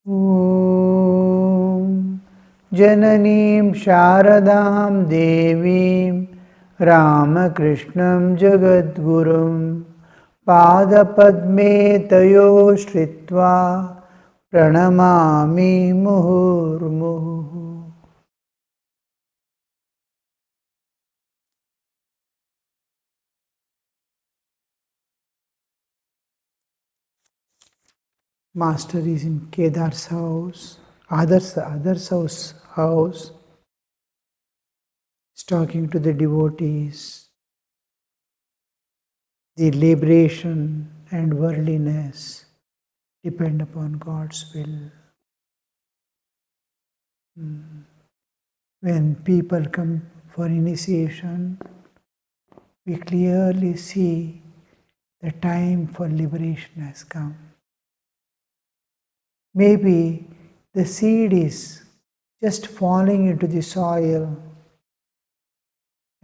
Om Jananim Sharadam Devim Ramakrishnam Jagadgurum Padapadme Tayo Shritva Pranamami Muhurmuhu. Master is in Kedar's house, others house, is talking to the devotees. The liberation and worldliness depend upon God's will. When people come for initiation, we clearly see the time for liberation has come. Maybe the seed is just falling into the soil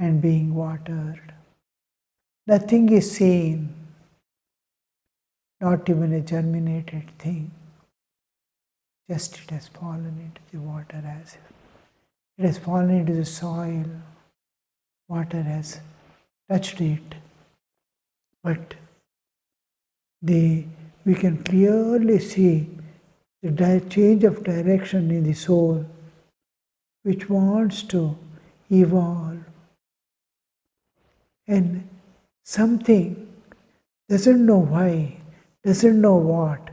and being watered. Nothing is seen, not even a germinated thing. Just it has fallen into the water as if it has fallen into the soil. Water has touched it. But we can clearly see the change of direction in the soul, which wants to evolve. And something doesn't know why, doesn't know what.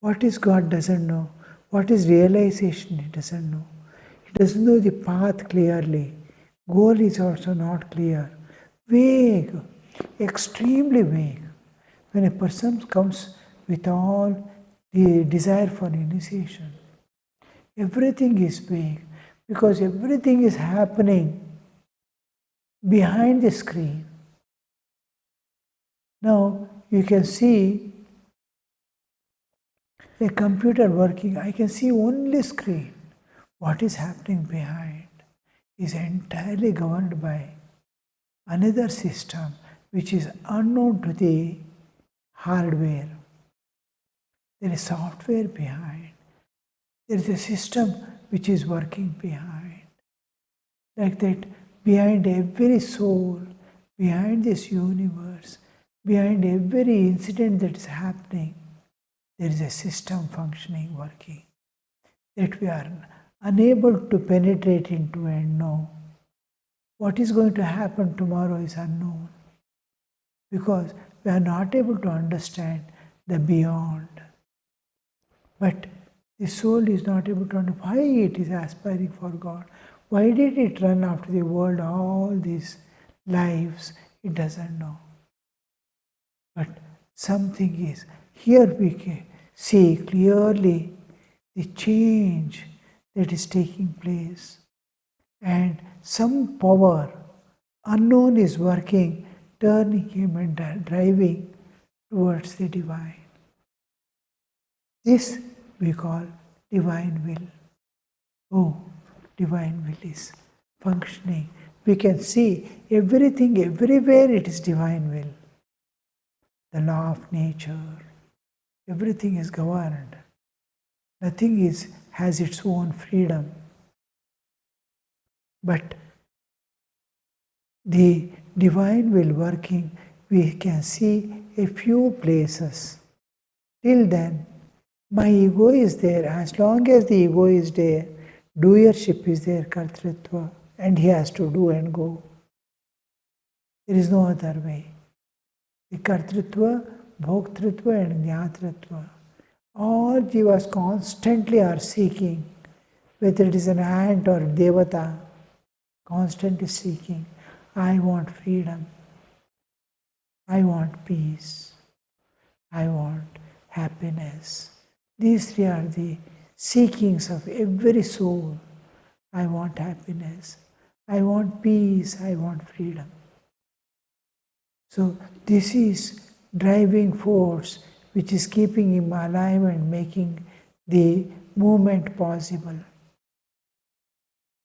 What is God doesn't know. What is realization he doesn't know. He doesn't know the path clearly. Goal is also not clear. Vague, extremely vague. When a person comes with all the desire for initiation, everything is vague because everything is happening behind the screen. Now you can see a computer working, I can see only screen. What is happening behind is entirely governed by another system which is unknown to the hardware. There is software behind. There is a system which is working behind. Like that, behind every soul, behind this universe, behind every incident that is happening, there is a system functioning, working, that we are unable to penetrate into and know. What is going to happen tomorrow is unknown because we are not able to understand the beyond. But the soul is not able to understand why it is aspiring for God. Why did it run after the world all these lives? It doesn't know. But something is. Here we can see clearly the change that is taking place. And some power unknown is working, turning him and driving towards the divine. This we call divine will. Oh, divine will is functioning. We can see everything, everywhere it is divine will. The law of nature, everything is governed. Nothing has its own freedom. But the divine will working, we can see a few places. Till then, my ego is there. As long as the ego is there, doership is there, kartritva, and he has to do and go. There is no other way. The kartritva, bhoktritva and jnatritva, all jivas constantly are seeking, whether it is an ant or devata, constantly seeking. I want freedom. I want peace. I want happiness. These three are the seekings of every soul. I want happiness. I want peace. I want freedom. So this is driving force which is keeping him alive and making the movement possible.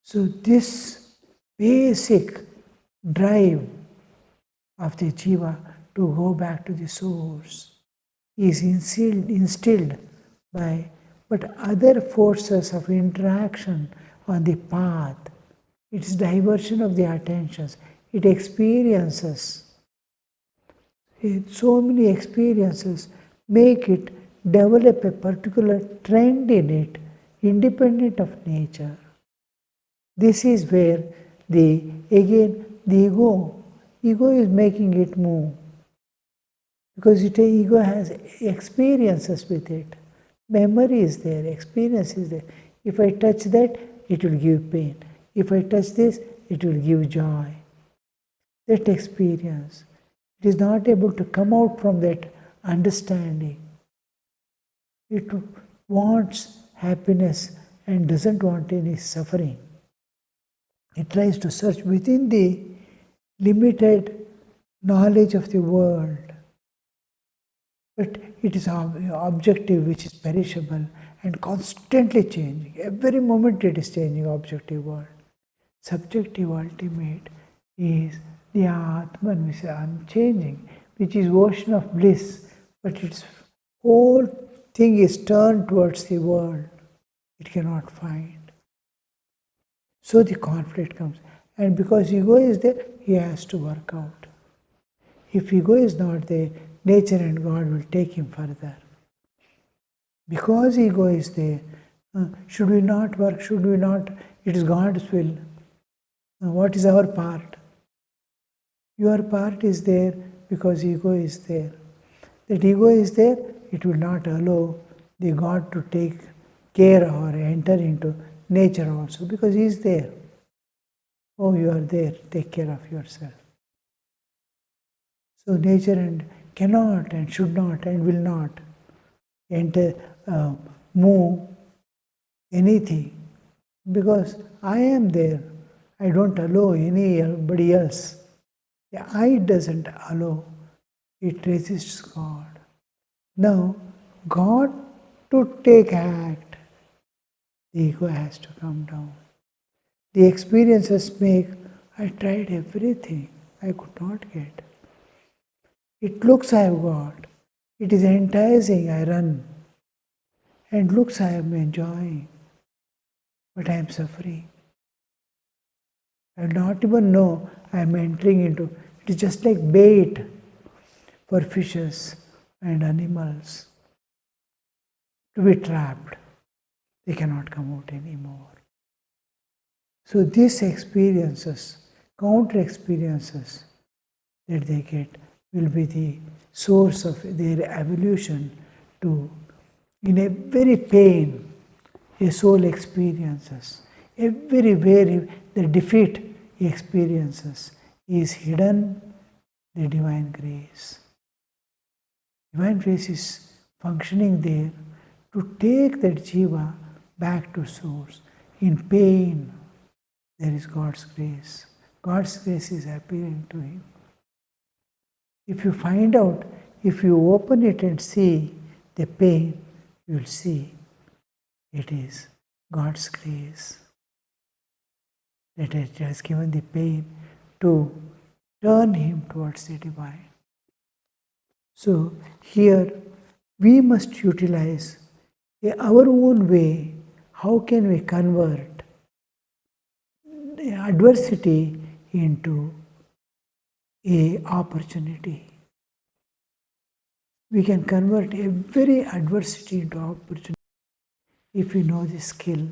So this basic drive of the jiva to go back to the source is instilled by but other forces of interaction on the path. Its diversion of the attentions. It experiences. So many experiences make it develop a particular trend in it, independent of nature. This is where the ego is making it move, because ego has experiences with it. Memory is there, experience is there. If I touch that, it will give pain. If I touch this, it will give joy. That experience. It is not able to come out from that understanding. It wants happiness and doesn't want any suffering. It tries to search within the limited knowledge of the world. But it is objective which is perishable and constantly changing. Every moment it is changing, objective world. Subjective ultimate is the Atman, which is unchanging, which is ocean of bliss, but its whole thing is turned towards the world. It cannot find. So the conflict comes. And because ego is there, he has to work out. If ego is not there, nature and God will take him further. Because ego is there, should we not work? Should we not? It is God's will. What is our part? Your part is there because ego is there. That ego is there, it will not allow the God to take care or enter into nature also, because he is there. Oh, you are there, take care of yourself. So nature and cannot and should not and will not enter, move anything, because I am there. I don't allow anybody else. The I doesn't allow. It resists God. Now, God to take act, the ego has to come down. The experiences make, I tried everything, I could not get. It looks I have got. It is enticing, I run. And looks I am enjoying. But I am suffering. I do not even know I am entering into. It is just like bait for fishes and animals to be trapped. They cannot come out anymore. So these experiences, counter experiences that they get, will be the source of their evolution to, in every pain, a soul experiences. Everywhere the defeat he experiences is hidden the divine grace. Divine grace is functioning there to take that jiva back to source. In pain, there is God's grace. God's grace is appearing to him. If you find out, if you open it and see the pain, you will see it is God's grace that has given the pain to turn him towards the divine. So here we must utilize our own way. How can we convert adversity into an opportunity? We can convert every adversity into opportunity if you know the skill,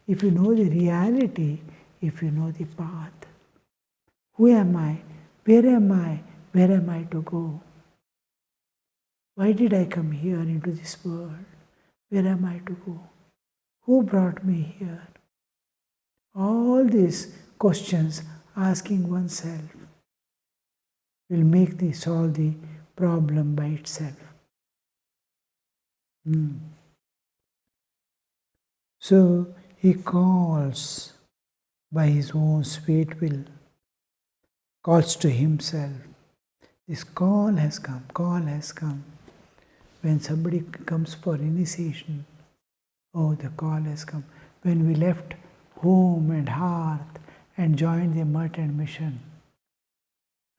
if you know the reality, if you know the path. Who am I? Where am I? Where am I to go? Why did I come here into this world? Where am I to go? Who brought me here? All these questions, asking oneself, will make solve the problem by itself. So he calls by his own sweet will, calls to himself. This call has come, call has come. When somebody comes for initiation, oh, the call has come. When we left home and hearth and joined the merchant mission,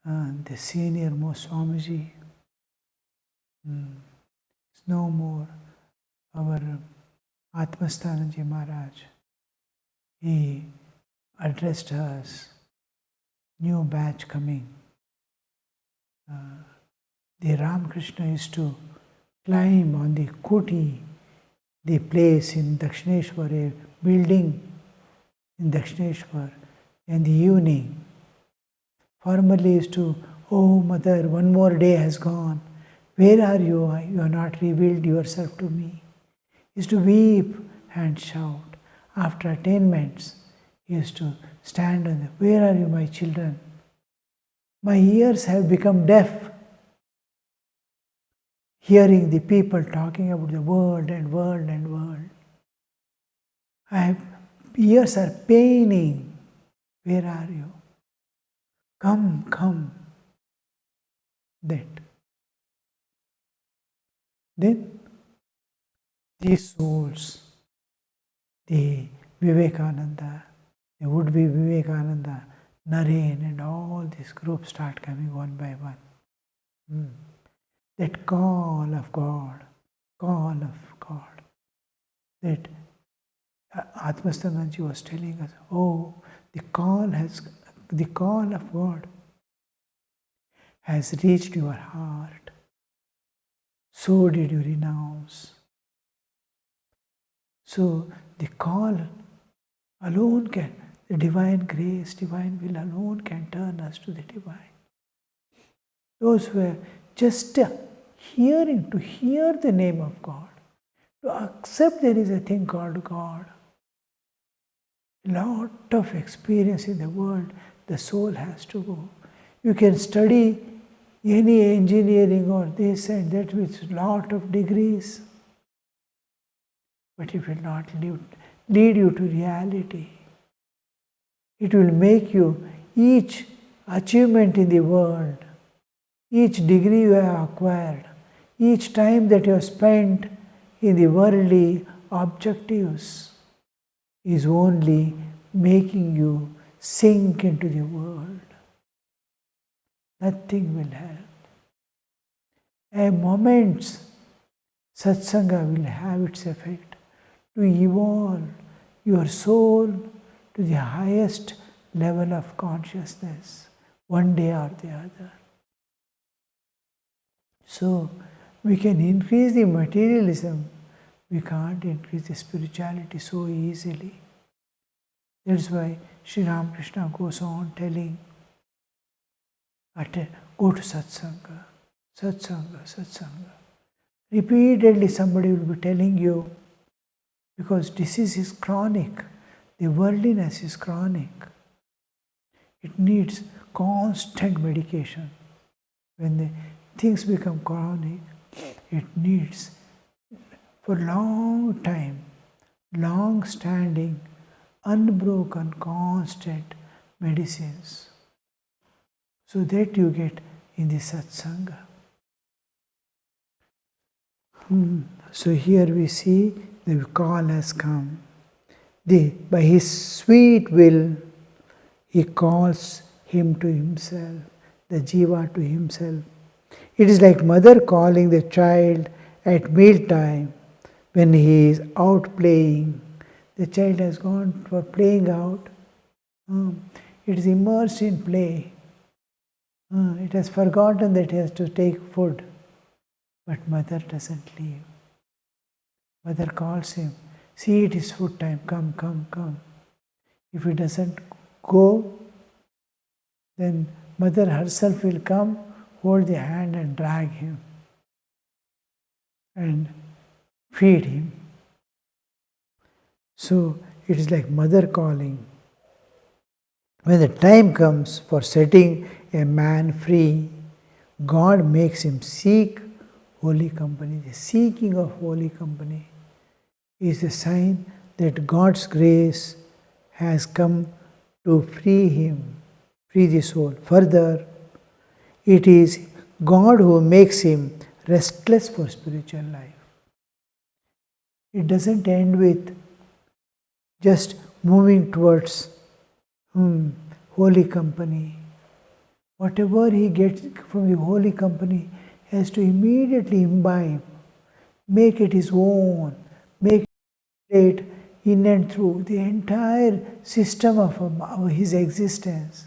the senior most Swamiji is no more our Atmasthananji Maharaj, he addressed us, new batch coming. The Ramakrishna used to climb on the kuti, the place in Dakshineshwar, a building in Dakshineshwar, in the evening. Formerly used to, oh mother, one more day has gone. Where are you? You have not revealed yourself to me. He used to weep and shout. After attainments, he used to stand on the, where are you, my children? My ears have become deaf, hearing the people talking about the world and world and world. Ears are paining. Where are you? Come, come. That. Then these souls, the Vivekananda, the would-be Vivekananda, Naren and all these groups start coming one by one. That call of God, that Atmasthananji was telling us, oh, the call of God has reached your heart. So did you renounce. So the call alone can, the divine grace, divine will alone can turn us to the divine. Those who are just hearing, to hear the name of God, to accept there is a thing called God. A lot of experience in the world, the soul has to go. You can study any engineering or this and that with lot of degrees, but it will not lead you to reality. It will make you, each achievement in the world, each degree you have acquired, each time that you have spent in the worldly objectives is only making you sink into the world. Nothing will help. A moment's satsanga will have its effect to evolve your soul to the highest level of consciousness, one day or the other. So, we can increase the materialism, we can't increase the spirituality so easily. That's why Sri Ramakrishna goes on telling, go to satsanga, satsanga, satsanga. Repeatedly somebody will be telling you, because disease is chronic, the worldliness is chronic. It needs constant medication. When the things become chronic, it needs for long time, long-standing, unbroken, constant medicines, so that you get in the satsanga. So here we see the call has come. By his sweet will, he calls him to himself, the jiva to himself. It is like mother calling the child at mealtime when he is out playing. The child has gone for playing out. It is immersed in play. It has forgotten that it has to take food. But mother doesn't leave. Mother calls him, see, it is food time, come, come, come. If he doesn't go, then mother herself will come, hold the hand and drag him and feed him. So it is like mother calling. When the time comes for setting a man free, God makes him seek holy company. The seeking of holy company is a sign that God's grace has come to free him, free the soul. Further, it is God who makes him restless for spiritual life. It doesn't end with just moving towards holy company. Whatever he gets from the holy company, has to immediately imbibe, make it his own, make it circulate in and through the entire system of his existence.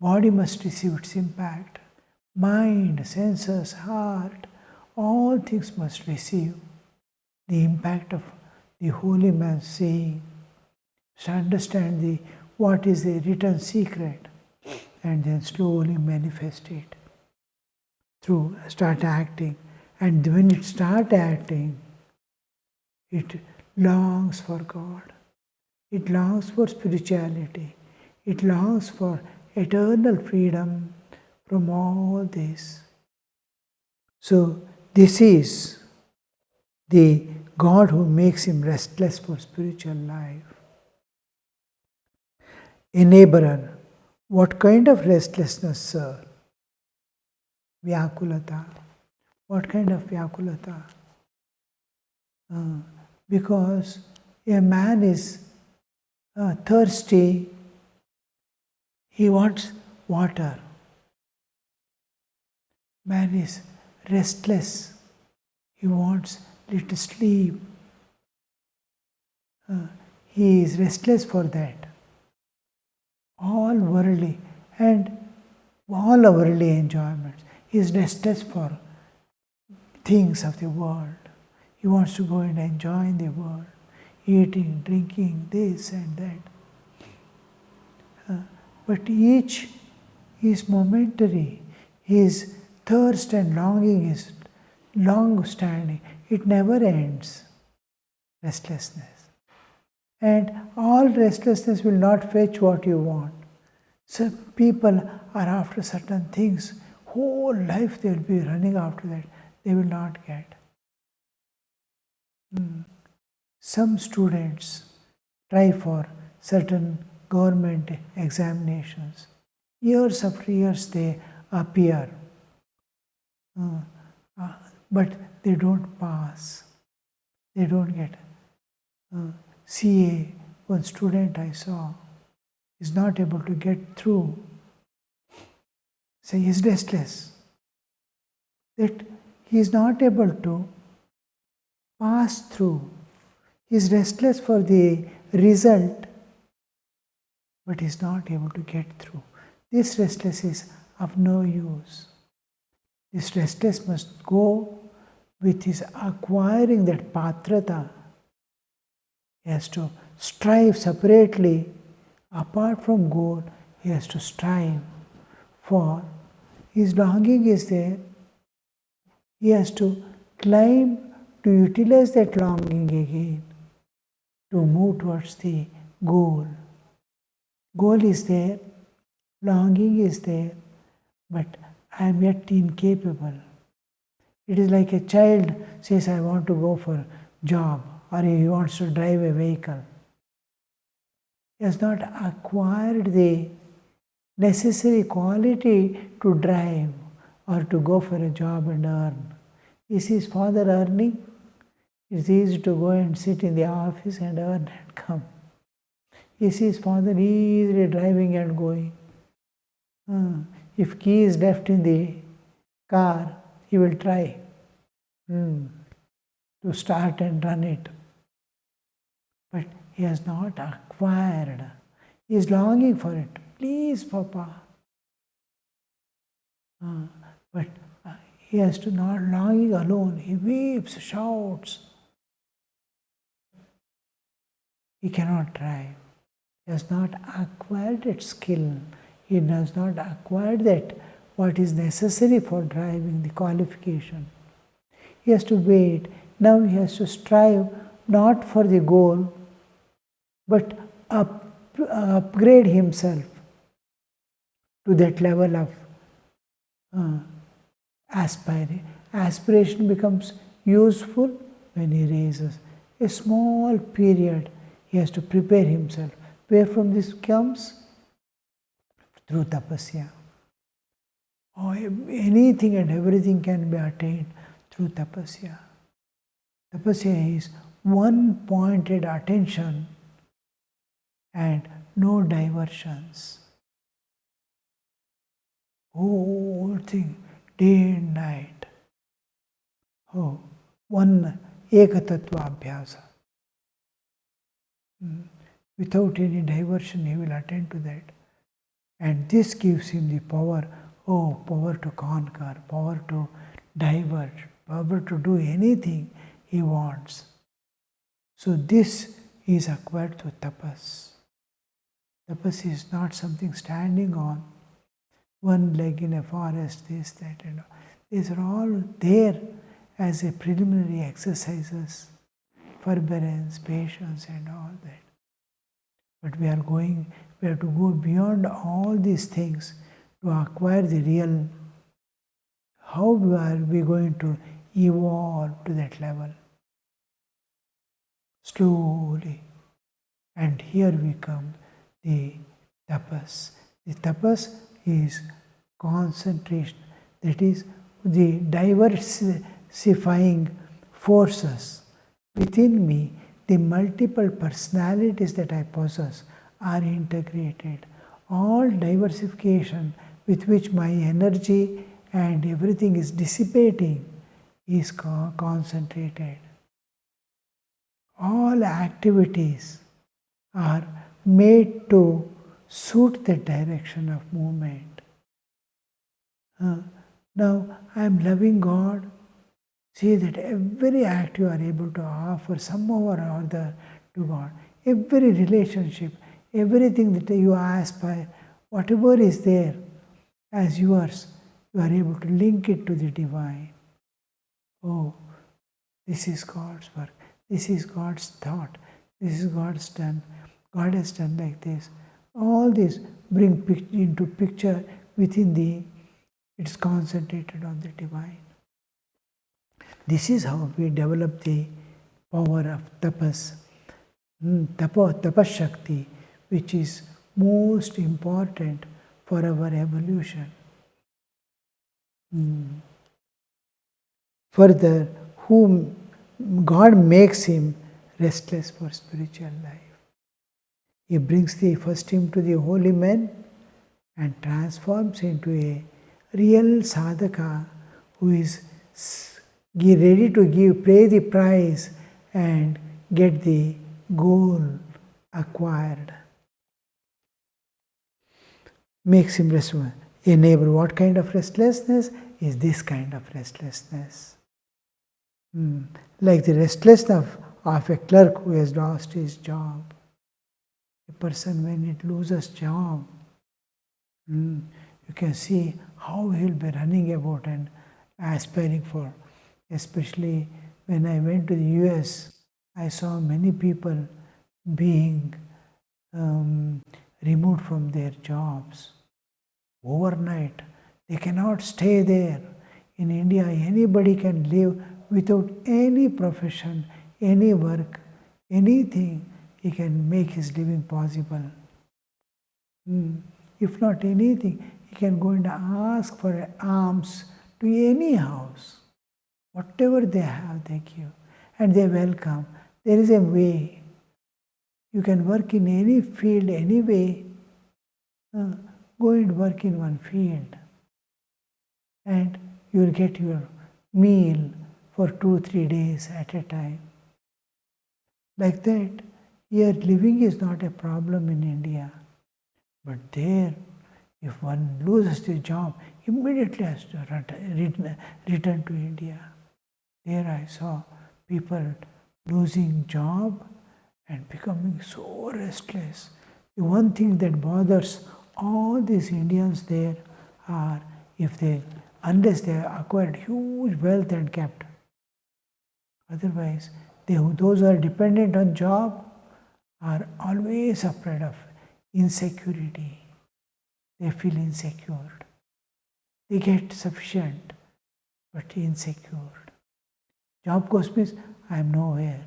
Body must receive its impact. Mind, senses, heart, all things must receive the impact of the holy man's saying, to understand what is the written secret, and then slowly manifest it through, start acting. And when it starts acting, it longs for God. It longs for spirituality. It longs for eternal freedom from all this. So this is the God who makes him restless for spiritual life. Enabler. What kind of restlessness, sir? Vyakulata. What kind of vyakulata? Because a man is thirsty, he wants water. Man is restless, he wants little sleep. He is restless for that. All worldly and all our worldly enjoyments. He is restless for things of the world. He wants to go and enjoy in the world, eating, drinking, this and that. But each is momentary. His thirst and longing is long-standing. It never ends. Restlessness. And all restlessness will not fetch what you want. So people are after certain things. Whole life they will be running after that. They will not get. Some students try for certain government examinations. Years after years they appear. But they don't pass. They don't get. CA, one student I saw, is not able to get through. So he is restless. That he is not able to pass through. He is restless for the result, but he is not able to get through. This restless is of no use. This restless must go with his acquiring that patrata. He has to strive separately, apart from goal, he has to strive for his longing is there. He has to climb to utilize that longing again, to move towards the goal. Goal is there, longing is there, but I am yet incapable. It is like a child says, I want to go for a job, or he wants to drive a vehicle. He has not acquired the necessary quality to drive or to go for a job and earn. He sees father earning. It's easy to go and sit in the office and earn and come. He sees father easily driving and going. If key is left in the car, he will try to start and run it. But he has not acquired. He is longing for it. Please, Papa. But he has to not longing alone. He weeps, shouts. He cannot drive. He has not acquired that skill. He has not acquired that what is necessary for driving, the qualification. He has to wait. Now he has to strive not for the goal, but upgrade himself to that level of aspiring. Aspiration becomes useful when he raises a small period. He has to prepare himself. Where from this comes? Through tapasya. Anything and everything can be attained through tapasya. Tapasya is one-pointed attention and no diversions. Whole thing, day and night. One ekatattva abhyasa. Without any diversion, he will attend to that. And this gives him the power, power to conquer, power to divert, power to do anything he wants. So this is acquired through tapas. Tapas is not something standing on one leg in a forest, this, that, and all. These are all there as a preliminary exercises, forbearance, patience, and all that. But we have to go beyond all these things to acquire the real. How are we going to evolve to that level? Slowly. And here we come, the tapas. The tapas is concentration, that is the diversifying forces within me. The multiple personalities that I possess are integrated. All diversification with which my energy and everything is dissipating is concentrated. All activities are made to suit the direction of movement. Now I am loving God. See that every act you are able to offer somehow or other to God. Every relationship, everything that you aspire, whatever is there as yours, you are able to link it to the divine. Oh, this is God's work. This is God's thought. This is God's done. God has done like this. All this bring into picture within it's concentrated on the divine. This is how we develop the power of tapas, tapas shakti, which is most important for our evolution. Further, whom God makes him restless for spiritual life. He brings first him to the holy men and transforms into a real sadhaka who is ready to pay the price and get the goal acquired. Makes him restless. Enable what kind of restlessness? Is this kind of restlessness. Like the restlessness of a clerk who has lost his job. A person when it loses job, you can see how he will be running about and aspiring for. Especially when I went to the US, I saw many people being removed from their jobs overnight. They cannot stay there. In India, anybody can live without any profession, any work, anything. He can make his living possible. If not anything, he can go and ask for alms to any house. Whatever they have, they give. And they welcome. There is a way. You can work in any field, any way. Go and work in one field. And you will get your meal for 2-3 days at a time. Like that, here living is not a problem in India. But there, if one loses the job, immediately has to return to India. There I saw people losing job and becoming so restless. The one thing that bothers all these Indians there are unless they acquired huge wealth and kept. Otherwise, those who are dependent on job are always afraid of insecurity. They feel insecure. They get sufficient, but insecure. Job cost means I am nowhere.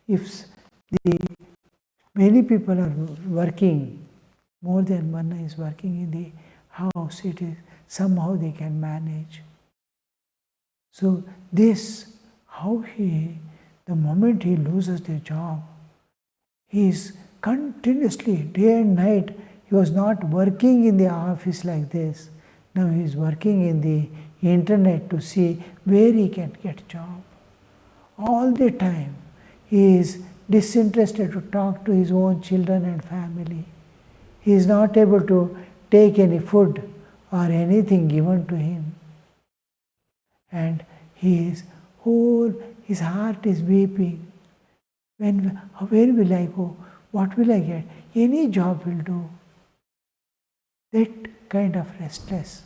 If many people are working, more than one is working in the house, it is somehow they can manage. So this, the moment he loses the job, he is continuously, day and night, he was not working in the office like this. Now he is working in the internet to see where he can get job. All the time he is disinterested to talk to his own children and family. He is not able to take any food or anything given to him. And his heart is weeping. Where will I go? What will I get? Any job will do. That kind of restlessness.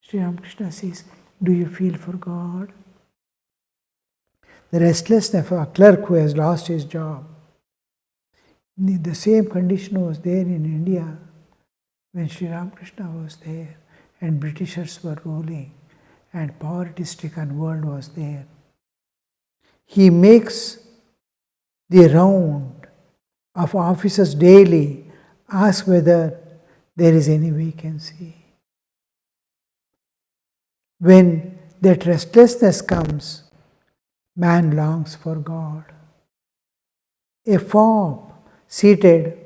Sri Ramakrishna says, do you feel for God? The restlessness of a clerk who has lost his job. The same condition was there in India when Sri Ramakrishna was there and Britishers were ruling and poverty-stricken world was there. He makes the round of offices daily, ask whether there is any vacancy. When that restlessness comes, man longs for God. A fop seated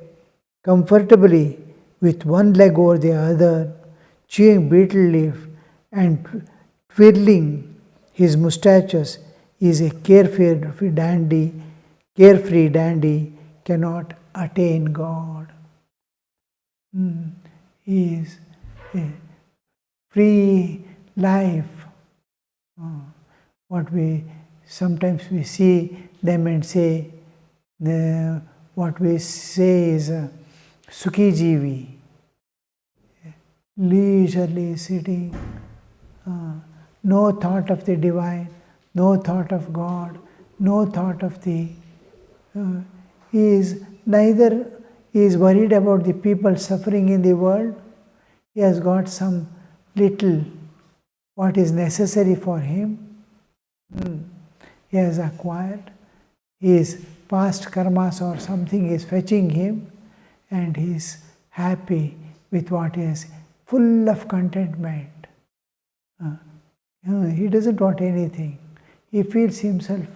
comfortably with one leg over the other, chewing betel leaf and twirling his mustaches, is a carefree dandy cannot attain God. He is a free life. What we sometimes we see them and say, what we say is Sukhi Jivi, leisurely sitting, no thought of the divine, no thought of God, no thought of the. He is worried about the people suffering in the world. He has got some little what is necessary for him. He has acquired. His past karmas or something is fetching him, and he is happy with what is full of contentment. He doesn't want anything. He feels himself,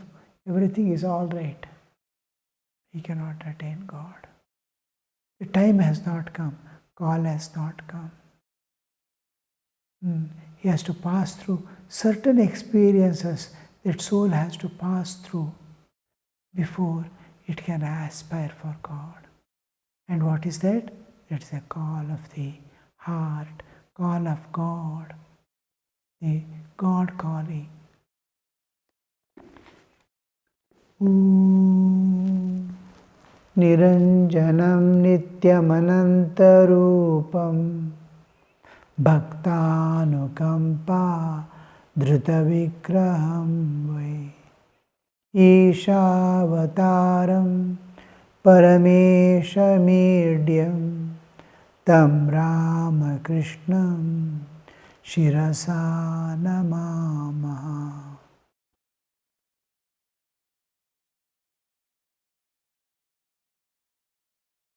everything is all right. He cannot attain God. The time has not come. Call has not come. He has to pass through certain experiences that soul has to pass through before it can aspire for God. And what is that? That's the call of the heart, call of God, the God calling. Niranjanam nityamanantarupam bhaktanukampa drutavikraham vai Ishavataram parameshamidhyam tam Ramakrishnam shirasa namami.